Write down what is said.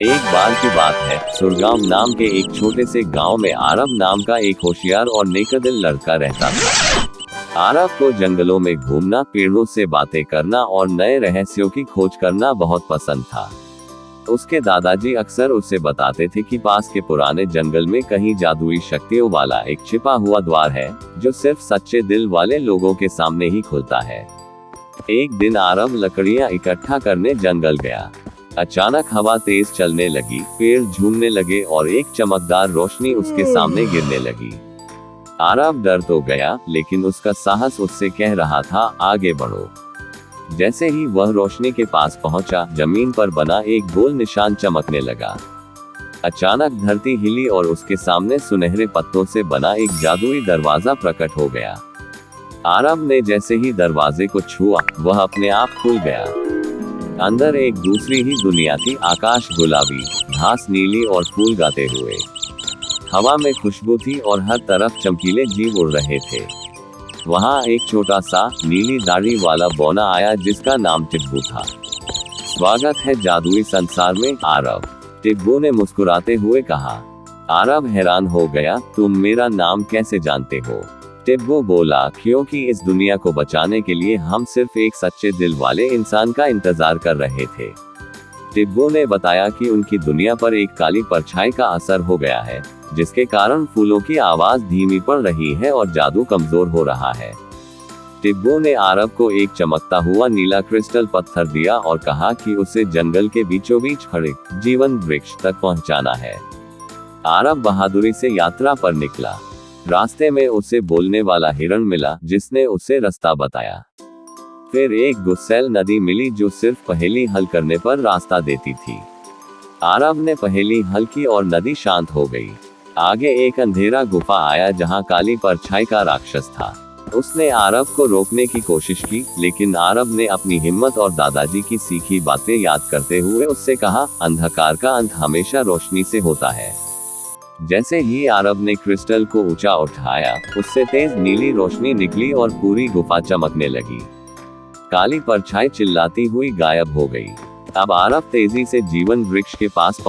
एक बार की बात है, सुरगाम नाम के एक छोटे से गांव में आरब नाम का एक होशियार और नेकदिल लड़का रहता था। आरब को जंगलों में घूमना, पेड़ों से बातें करना और नए रहस्यों की खोज करना बहुत पसंद था। उसके दादाजी अक्सर उसे बताते थे कि पास के पुराने जंगल में कहीं जादुई शक्तियों वाला एक छिपा हुआ द्वार है, जो सिर्फ सच्चे दिल वाले लोगों के सामने ही खुलता है। एक दिन आरब लकड़ियां इकट्ठा करने जंगल गया। अचानक हवा तेज चलने लगी, पेड़ झूमने लगे और एक चमकदार रोशनी उसके सामने गिरने लगी। आरब डर तो गया, लेकिन उसका साहस उससे कह रहा था, आगे बढ़ो। जैसे ही वह रोशनी के पास पहुंचा, जमीन पर बना एक गोल निशान चमकने लगा। अचानक धरती हिली और उसके सामने सुनहरे पत्तों से बना एक जादुई दरवाजा प्रकट हो गया। आरब ने जैसे ही दरवाजे को छुआ, वह अपने आप खुल गया। अंदर एक दूसरी ही दुनिया थी। आकाश गुलाबी, घास नीली और फूल गाते हुए। हवा में खुशबू थी और हर तरफ चमकीले जीव उड़ रहे थे। वहाँ एक छोटा सा नीली दाढ़ी वाला बौना आया, जिसका नाम टिब्बू था। स्वागत है जादुई संसार में, आरब, टिब्बू ने मुस्कुराते हुए कहा। आरब हैरान हो गया, तुम मेरा नाम कैसे जानते हो? टिब्बू बोला, क्योंकि इस दुनिया को बचाने के लिए हम सिर्फ एक सच्चे दिल वाले इंसान का इंतजार कर रहे थे। टिब्बू ने बताया कि उनकी दुनिया पर एक काली परछाई का असर हो गया है, जिसके कारण फूलों की आवाज धीमी पड़ रही है और जादू कमजोर हो रहा है। टिब्बू ने आरब को एक चमकता हुआ नीला क्रिस्टल पत्थर दिया और कहा कि उसे जंगल के बीचों बीच खड़े जीवन वृक्ष तक पहुंचाना है। आरब बहादुरी से यात्रा पर निकला। रास्ते में उसे बोलने वाला हिरण मिला, जिसने उसे रास्ता बताया। फिर एक गुस्सैल नदी मिली, जो सिर्फ पहेली हल करने पर रास्ता देती थी। आरब ने पहेली हल की और नदी शांत हो गई। आगे एक अंधेरा गुफा आया, जहां काली परछाई का राक्षस था। उसने आरब को रोकने की कोशिश की, लेकिन आरब ने अपनी हिम्मत और दादाजी की सीखी बातें याद करते हुए उससे कहा, अंधकार का अंत हमेशा रोशनी से होता है। जैसे ही आरब ने क्रिस्टल को ऊंचा उठाया, उससे तेज नीली रोशनी निकली और पूरी गुफा चमकने लगी। काली परछाई चिल्लाती हुई गायब हो गई। अब आरब तेजी से जीवन वृक्ष के पास